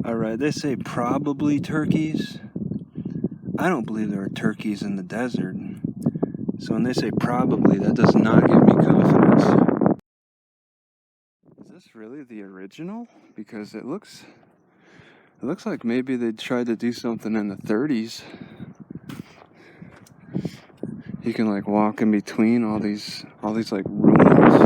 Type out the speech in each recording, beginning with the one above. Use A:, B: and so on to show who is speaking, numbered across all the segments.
A: Alright, they say probably turkeys. I don't believe there are turkeys in the desert. So when they say probably, that does not give me confidence. Is this really the original? Because it looks like maybe they tried to do something in the 30s. You can like walk in between all these like rooms.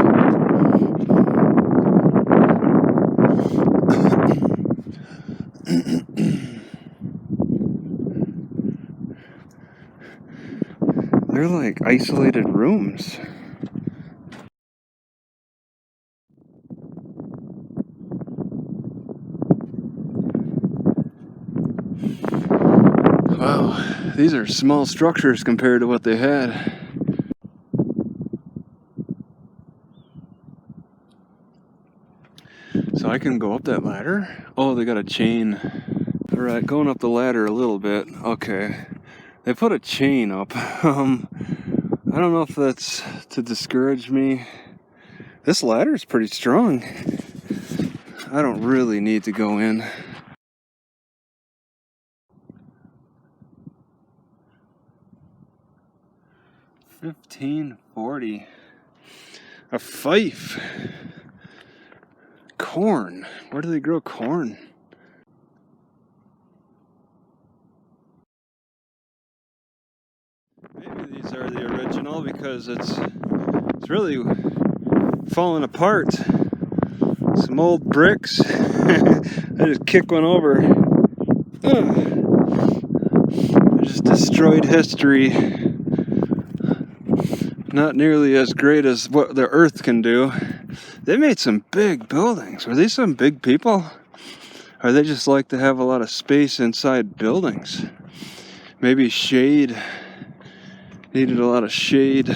A: They're like isolated rooms. Wow, these are small structures compared to what they had. So I can go up that ladder? Oh, they got a chain. Alright, going up the ladder a little bit. Okay. They put a chain up. I don't know if that's to discourage me. This ladder is pretty strong. I don't really need to go in. $15.40. A fife. Corn. Where do they grow corn? Maybe these are the original because it's really falling apart. Some old bricks. I just kicked one over. I just destroyed history. Not nearly as great as what the earth can do. They made some big buildings. Were these some big people? Or they just like to have a lot of space inside buildings? Maybe shade. Needed a lot of shade.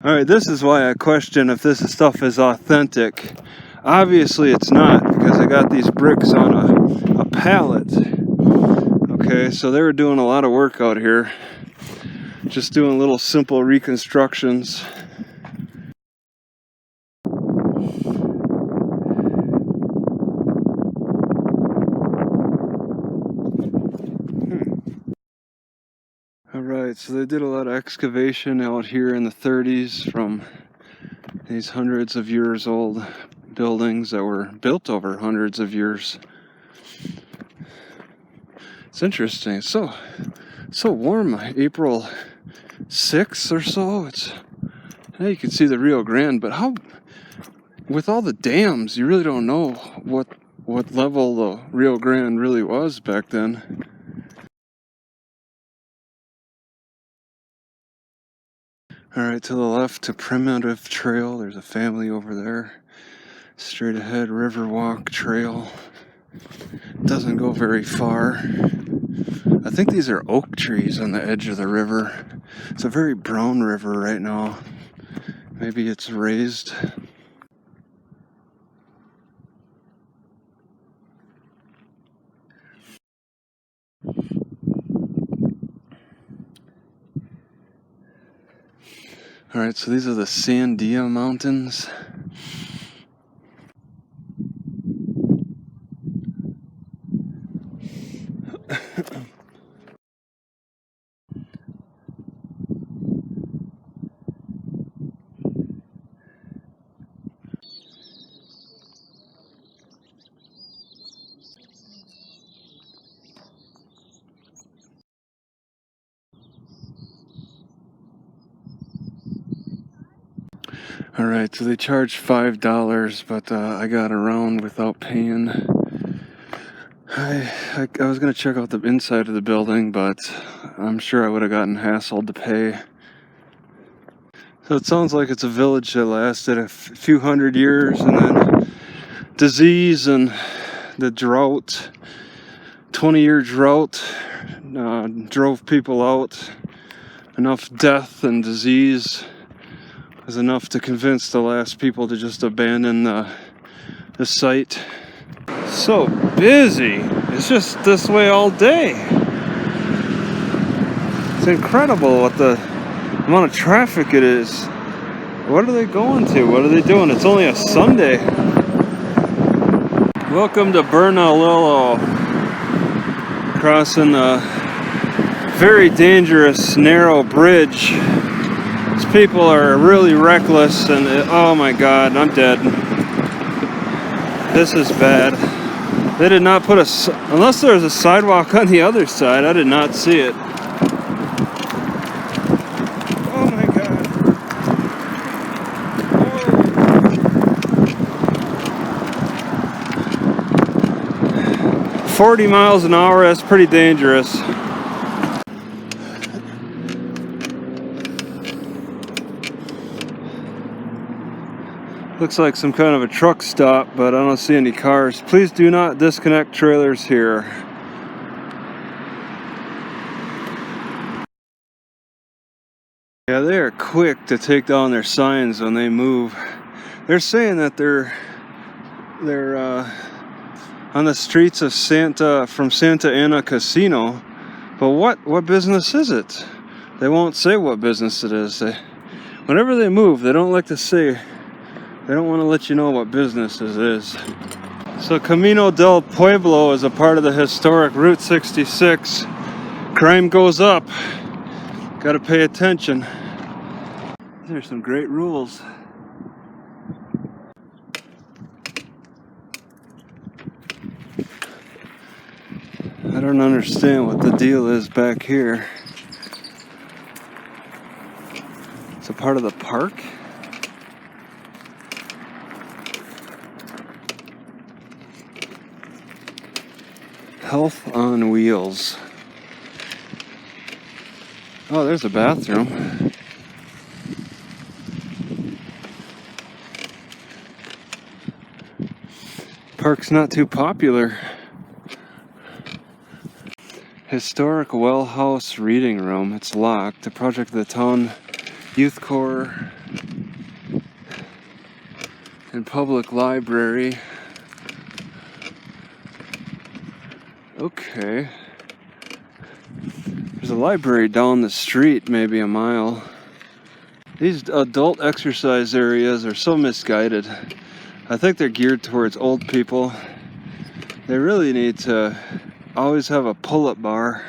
A: Alright, this is why I question if this stuff is authentic. Obviously it's not, because I got these bricks on a pallet. Okay, so they were doing a lot of work out here. Just doing little simple reconstructions. Alright, so they did a lot of excavation out here in the 30s from these hundreds of years old buildings that were built over hundreds of years. It's interesting. It's so warm. April 6th or so. Now you can see the Rio Grande, but how, with all the dams, you really don't know what level the Rio Grande really was back then. Alright, to the left, to Primitive Trail. There's a family over there. Straight ahead, Riverwalk Trail. Doesn't go very far. I think these are oak trees on the edge of the river. It's a very brown river right now. Maybe it's raised. Alright, so these are the Sandia Mountains. Alright, so they charged $5, but I got around without paying. I was going to check out the inside of the building, but I'm sure I would have gotten hassled to pay. So it sounds like it's a village that lasted a few hundred years, and then disease and the drought, 20-year drought, drove people out. Enough death and disease was enough to convince the last people to just abandon the site. So busy. It's just this way all day. It's incredible what the amount of traffic it is. What are they going to? What are they doing? It's only a Sunday. Welcome to Bernalillo, crossing a very dangerous narrow bridge. These people are really reckless and oh my god, I'm dead. This is bad. They did not put unless there was a sidewalk on the other side, I did not see it. Oh my god. 40 miles an hour, that's pretty dangerous. Looks like some kind of a truck stop, but I don't see any cars. Please do not disconnect trailers here. Yeah, they are quick to take down their signs when they move. They're saying that they're on the streets of from Santa Ana Casino, but what business is it? They won't say what business it is. Whenever they move, they don't like to say. They don't want to let you know what business it is. So Camino del Pueblo is a part of the historic Route 66. Crime goes up. Gotta pay attention. There's some great rules. I don't understand what the deal is back here. It's a part of the park? Health on Wheels. Oh, there's a bathroom. Park's not too popular. Historic Well House Reading Room. It's locked. The project of the town youth corps and public library. Okay. There's a library down the street, maybe a mile. These adult exercise areas are so misguided. I think they're geared towards old people. They really need to always have a pull-up bar.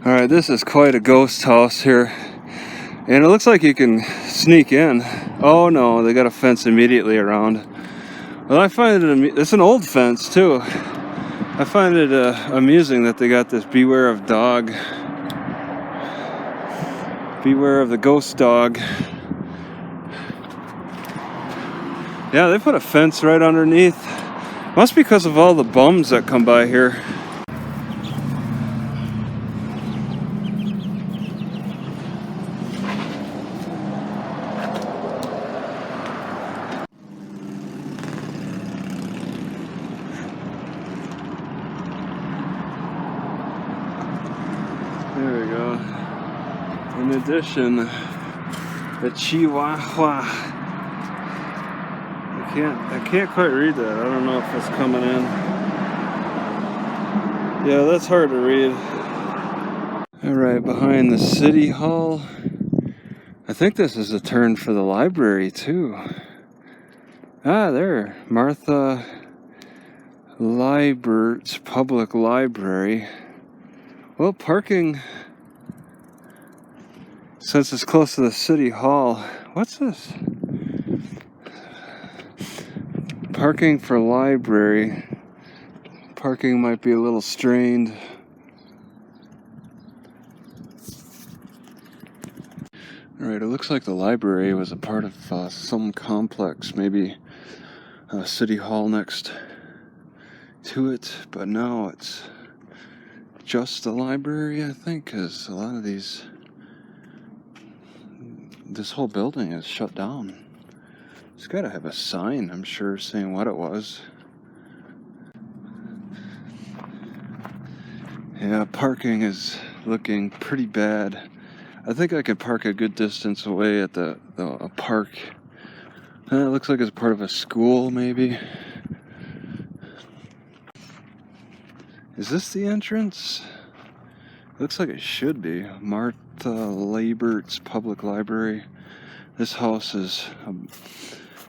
A: Alright, this is quite a ghost house here. And it looks like you can sneak in. Oh no, they got a fence immediately around. Well, I find it, it's an old fence too. I find it amusing that they got this beware of dog. Beware of the ghost dog. Yeah, they put a fence right underneath. Must be because of all the bums that come by here. There we go. In addition, the Chihuahua. I can't quite read that. I don't know if it's coming in. Yeah, that's hard to read. Alright, behind the city hall. I think this is a turn for the library too. Ah, there. Martha Leibert's Public Library. Well, parking, since it's close to the city hall. What's this? Parking for library. Parking might be a little strained. Alright, it looks like the library was a part of some complex, maybe a city hall next to it, but now it's just the library, I think, because a lot of these this whole building is shut down. It's got to have a sign, I'm sure, saying what it was. Yeah, parking is looking pretty bad. I think I could park a good distance away at a park. It looks like it's part of a school, maybe. Is this the entrance? Looks like it should be. Martha Labert's Public Library. This house is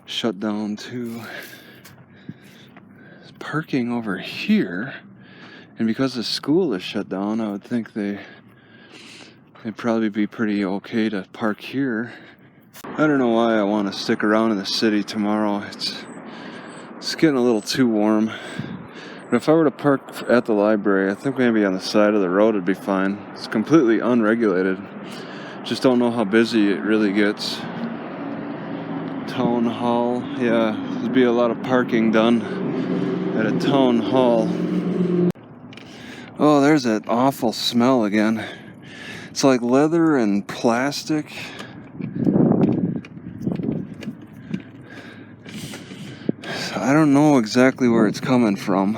A: shut down too. There's parking over here. And because the school is shut down, I would think they'd probably be pretty okay to park here. I don't know why I want to stick around in the city tomorrow. It's getting a little too warm. But if I were to park at the library, I think maybe on the side of the road would be fine. It's completely unregulated. Just don't know how busy it really gets. Town hall. Yeah, there'd be a lot of parking done at a town hall. Oh, there's that awful smell again. It's like leather and plastic. I don't know exactly where it's coming from.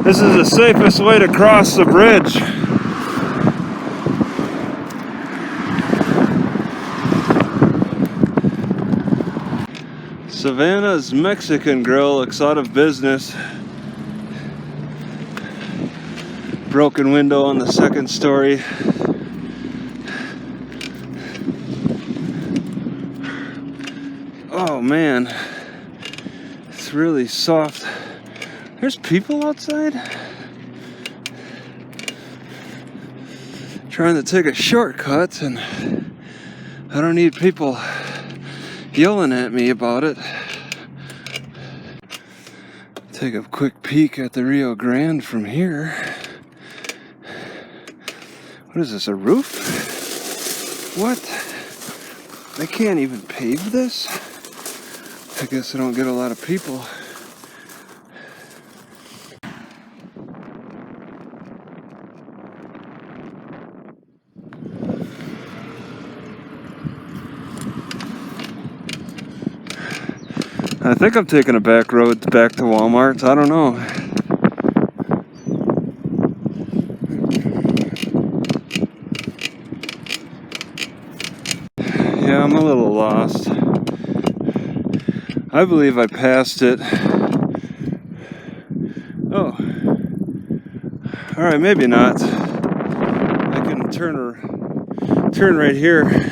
A: This is the safest way to cross the bridge. Savannah's Mexican Grill looks out of business. Broken window on the second story. Oh man, it's really soft. There's people outside trying to take a shortcut, and I don't need people yelling at me about it. Take a quick peek at the Rio Grande from here. What is this, a roof? What? They can't even pave this? I guess I don't get a lot of people. I think I'm taking a back road back to Walmart. I don't know. Yeah, I'm a little lost. I believe I passed it. Oh. Alright, maybe not. I can turn right here.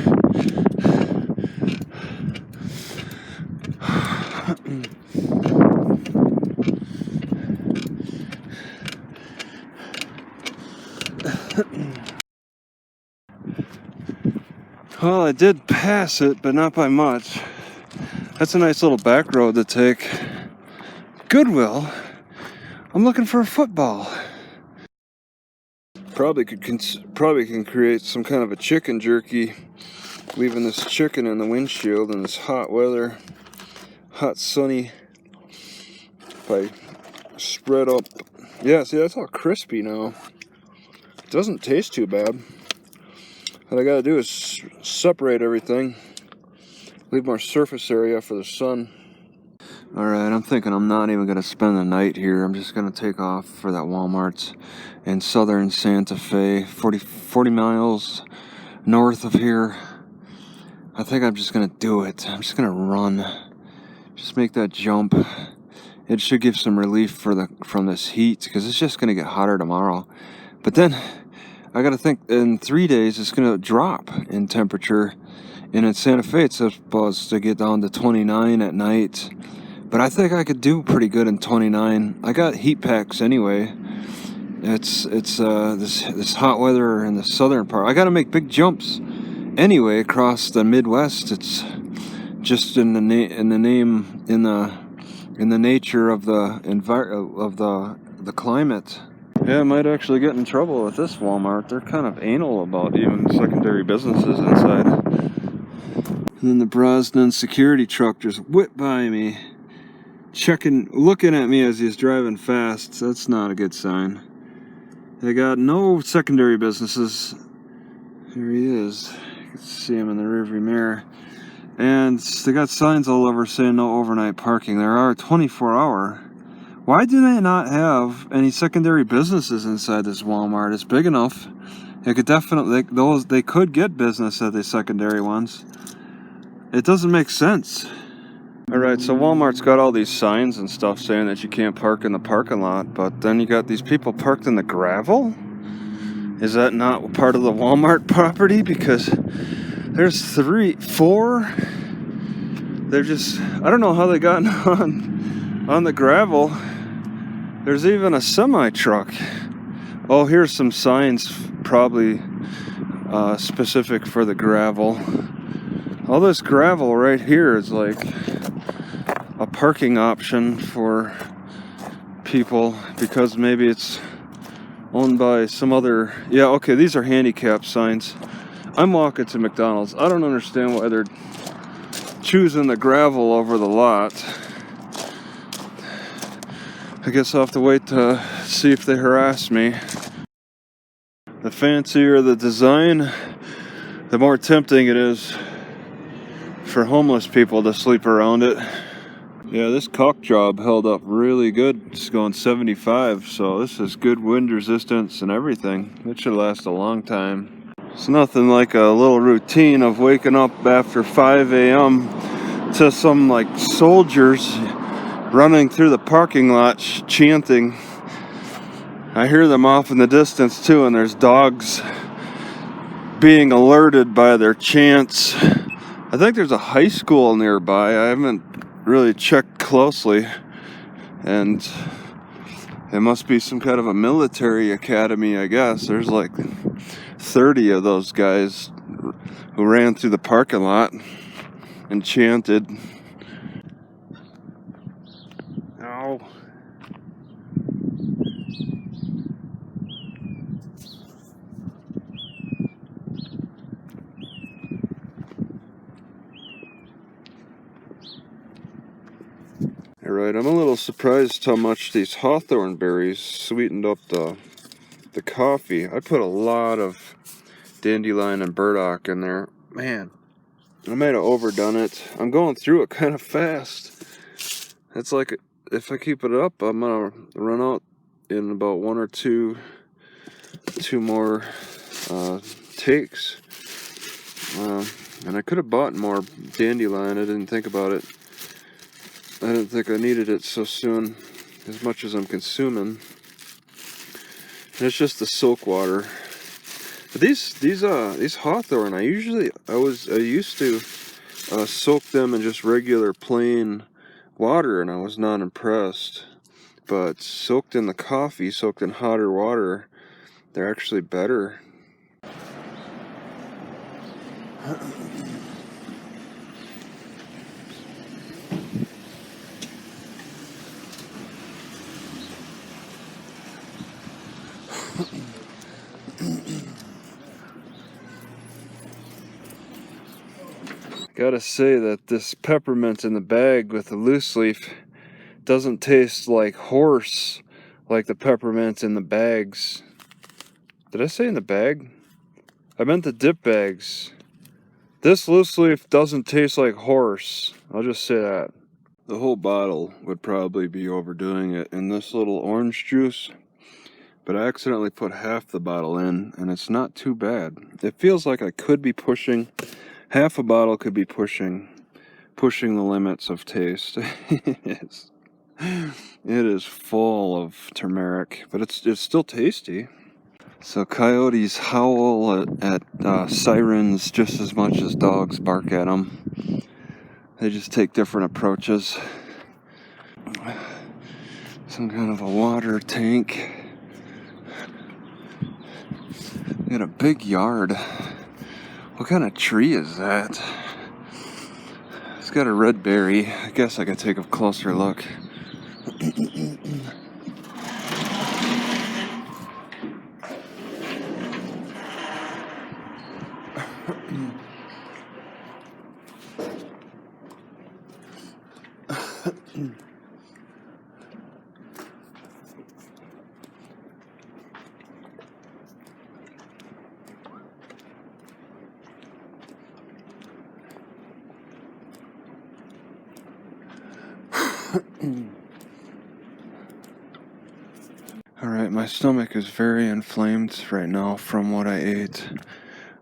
A: Well, I did pass it, but not by much. That's a nice little back road to take. Goodwill? I'm looking for a football. Probably can create some kind of a chicken jerky, leaving this chicken in the windshield in this hot weather, hot sunny. If I spread up, yeah, see, that's all crispy now. It doesn't taste too bad. What I gotta do is separate everything, leave more surface area for the sun. Alright, I'm thinking I'm not even gonna spend the night here. I'm just gonna take off for that Walmart in southern Santa Fe, 40 miles north of here. I think I'm just gonna do it. I'm just gonna run. Just make that jump. It should give some relief from this heat, because it's just gonna get hotter tomorrow. But then I gotta think in 3 days it's gonna drop in temperature, and in Santa Fe it's supposed to get down to 29 at night. But I think I could do pretty good in 29. I got heat packs anyway. It's this hot weather in the southern part. I gotta make big jumps anyway across the Midwest. It's just in the nature of the climate. Yeah, I might actually get in trouble with this Walmart. They're kind of anal about even secondary businesses inside. And then the Brosnan security truck just whipped by me, looking at me as he's driving fast. That's not a good sign. They got no secondary businesses. Here he is. You can see him in the rearview mirror. And they got signs all over saying no overnight parking. There are 24-hour. Why do they not have any secondary businesses inside this Walmart? It's big enough. It could definitely, they could get business at the secondary ones. It doesn't make sense. Alright, so Walmart's got all these signs and stuff saying that you can't park in the parking lot, but then you got these people parked in the gravel? Is that not part of the Walmart property? Because there's 4. They're just, I don't know how they got on the gravel. There's even a semi-truck. Oh, here's some signs, probably specific for the gravel. All this gravel right here is like a parking option for people because maybe it's owned by some other... Yeah, okay, these are handicap signs. I'm walking to McDonald's. I don't understand why they're choosing the gravel over the lot. I guess I'll have to wait to see if they harass me. The fancier the design, the more tempting it is for homeless people to sleep around it. Yeah, this caulk job held up really good. It's going 75, so this is good wind resistance and everything. It should last a long time. It's nothing like a little routine of waking up after 5 a.m. to some like soldiers running through the parking lot chanting. I hear them off in the distance too, and there's dogs being alerted by their chants. I think there's a high school nearby. I haven't really checked closely, and it must be some kind of a military academy, I guess. There's like 30 of those guys who ran through the parking lot and chanted. Ow. Alright, I'm a little surprised how much these hawthorn berries sweetened up the coffee. I put a lot of dandelion and burdock in there. Man, I might have overdone it. I'm going through it kind of fast. It's like, if I keep it up, I'm gonna run out in about 1 or 2 more takes. And I could have bought more dandelion. I didn't think about it. I didn't think I needed it so soon, as much as I'm consuming. And it's just the soak water. But these hawthorn, I used to soak them in just regular plain water, and I was not impressed. But soaked in the coffee, soaked in hotter water, they're actually better. Gotta say that this peppermint in the bag with the loose leaf doesn't taste like horse like the peppermint in the bags. Did I say in the bag? I meant the dip bags. This loose leaf doesn't taste like horse. I'll just say that. The whole bottle would probably be overdoing it in this little orange juice, but I accidentally put half the bottle in, and it's not too bad. It feels like I could be pushing, half a bottle could be pushing the limits of taste. It is full of turmeric, but it's still tasty. So coyotes howl at sirens just as much as dogs bark at them. They just take different approaches. Some kind of a water tank. Got a big yard. What kind of tree is that? It's got a red berry. I guess I could take a closer look. Alright, my stomach is very inflamed right now from what I ate.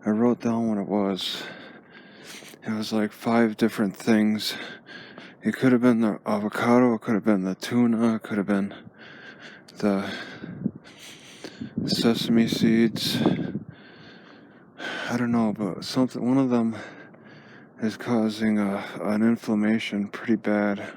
A: I wrote down what it was. It was like 5 different things. It could have been the avocado, it could have been the tuna, it could have been the sesame seeds. I don't know, but one of them is causing an inflammation pretty bad.